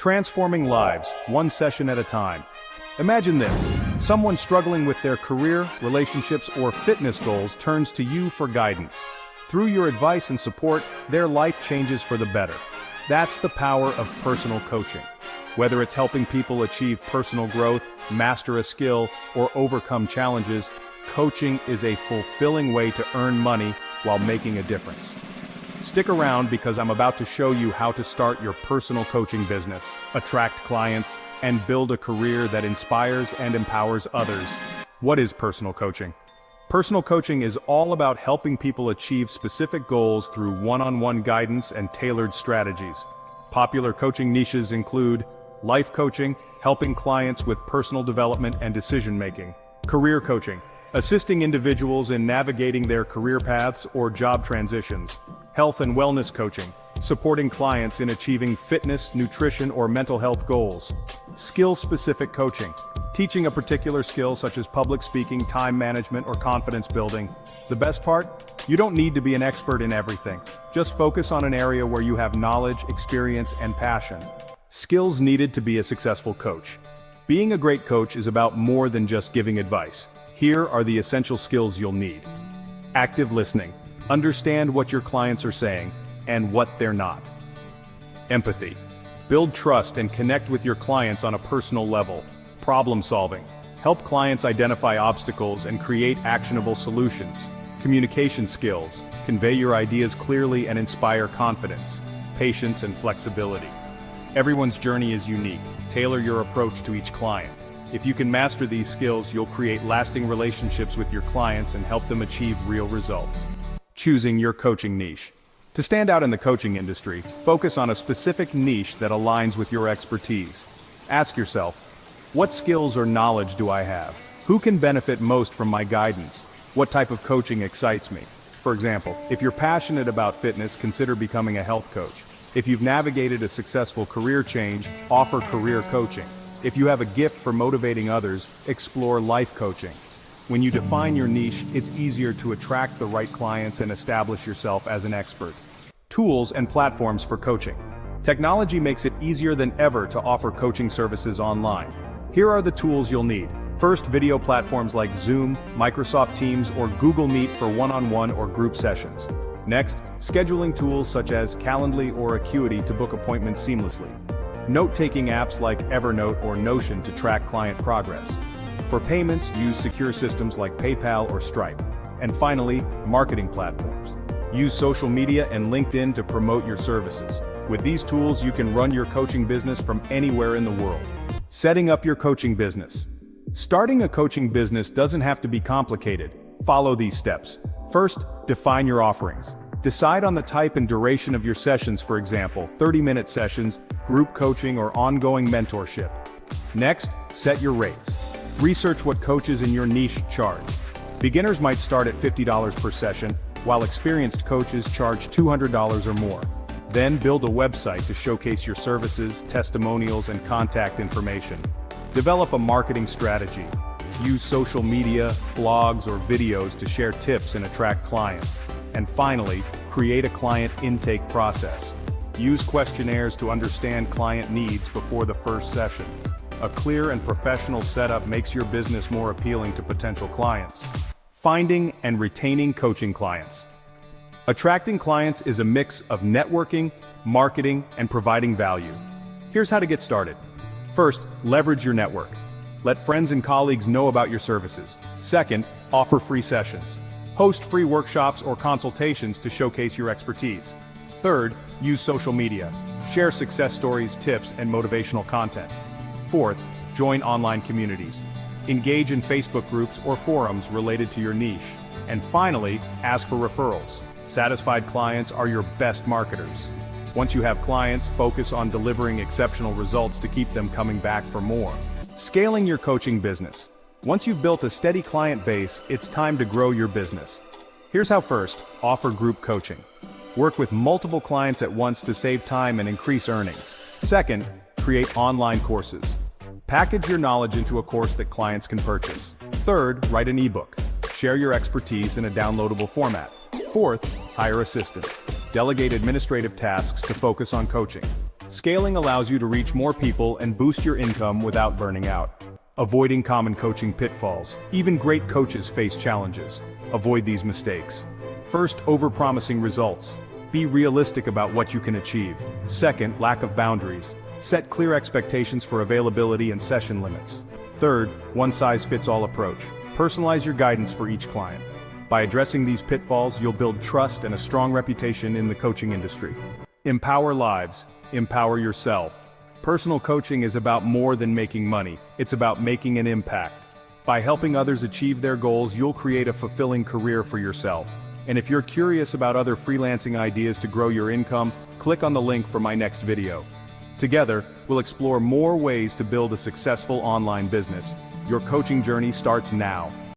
Transforming lives, one session at a time. Imagine this: someone struggling with their career, relationships, or fitness goals turns to you for guidance. Through your advice and support, their life changes for the better. That's the power of personal coaching. Whether it's helping people achieve personal growth, master a skill, or overcome challenges, coaching is a fulfilling way to earn money while making a difference. Stick around because I'm about to show you how to start your personal coaching business, attract clients, and build a career that inspires and empowers others. What is personal coaching? Personal coaching is all about helping people achieve specific goals through one-on-one guidance and tailored strategies. Popular coaching niches include life coaching, helping clients with personal development and decision-making; career coaching, assisting individuals in navigating their career paths or job transitions; health and wellness coaching, supporting clients in achieving fitness, nutrition, or mental health goals; skill-specific coaching, teaching a particular skill such as public speaking, time management, or confidence building. The best part? You don't need to be an expert in everything. Just focus on an area where you have knowledge, experience, and passion. Skills needed to be a successful coach. Being a great coach is about more than just giving advice. Here are the essential skills you'll need. Active listening. Understand what your clients are saying and what they're not. Empathy. Build trust and connect with your clients on a personal level. Problem solving. Help clients identify obstacles and create actionable solutions. Communication skills. Convey your ideas clearly and inspire confidence. Patience and flexibility. Everyone's journey is unique. Tailor your approach to each client. If you can master these skills, you'll create lasting relationships with your clients and help them achieve real results. Choosing your coaching niche. To stand out in the coaching industry, focus on a specific niche that aligns with your expertise. Ask yourself, what skills or knowledge do I have? Who can benefit most from my guidance? What type of coaching excites me? For example, if you're passionate about fitness, consider becoming a health coach. If you've navigated a successful career change, offer career coaching. If you have a gift for motivating others, explore life coaching. When you define your niche, it's easier to attract the right clients and establish yourself as an expert. Tools and platforms for coaching. Technology makes it easier than ever to offer coaching services online. Here are the tools you'll need. First, video platforms like Zoom, Microsoft Teams, or Google Meet for one-on-one or group sessions. Next, scheduling tools such as Calendly or Acuity to book appointments seamlessly. Note-taking apps like Evernote or Notion to track client progress. For payments, use secure systems like PayPal or Stripe. And finally, marketing platforms. Use social media and LinkedIn to promote your services. With these tools, you can run your coaching business from anywhere in the world. Setting up your coaching business. Starting a coaching business doesn't have to be complicated. Follow these steps. First, define your offerings. Decide on the type and duration of your sessions, for example, 30-minute sessions, group coaching, or ongoing mentorship. Next, set your rates. Research what coaches in your niche charge. Beginners might start at $50 per session, while experienced coaches charge $200 or more. Then build a website to showcase your services, testimonials, and contact information. Develop a marketing strategy. Use social media, blogs, or videos to share tips and attract clients. And finally, create a client intake process. Use questionnaires to understand client needs before the first session. A clear and professional setup makes your business more appealing to potential clients. Finding and retaining coaching clients. Attracting clients is a mix of networking, marketing, and providing value. Here's how to get started. First, leverage your network. Let friends and colleagues know about your services. Second, offer free sessions. Host free workshops or consultations to showcase your expertise. Third, use social media. Share success stories, tips, and motivational content. Fourth, join online communities. Engage in Facebook groups or forums related to your niche. And finally, ask for referrals. Satisfied clients are your best marketers. Once you have clients, focus on delivering exceptional results to keep them coming back for more. Scaling your coaching business. Once you've built a steady client base, it's time to grow your business. Here's how. First, offer group coaching. Work with multiple clients at once to save time and increase earnings. Second, create online courses. Package your knowledge into a course that clients can purchase. Third, write an ebook. Share your expertise in a downloadable format. Fourth, hire assistants. Delegate administrative tasks to focus on coaching. Scaling allows you to reach more people and boost your income without burning out. Avoiding common coaching pitfalls. Even great coaches face challenges. Avoid these mistakes. First, overpromising results. Be realistic about what you can achieve. Second, lack of boundaries. Set clear expectations for availability and session limits. Third, one-size-fits-all approach. Personalize your guidance for each client. By addressing these pitfalls, you'll build trust and a strong reputation in the coaching industry. Empower lives. Empower yourself. Personal coaching is about more than making money. It's about making an impact. By helping others achieve their goals, you'll create a fulfilling career for yourself. And if you're curious about other freelancing ideas to grow your income, click on the link for my next video. Together, we'll explore more ways to build a successful online business. Your coaching journey starts now.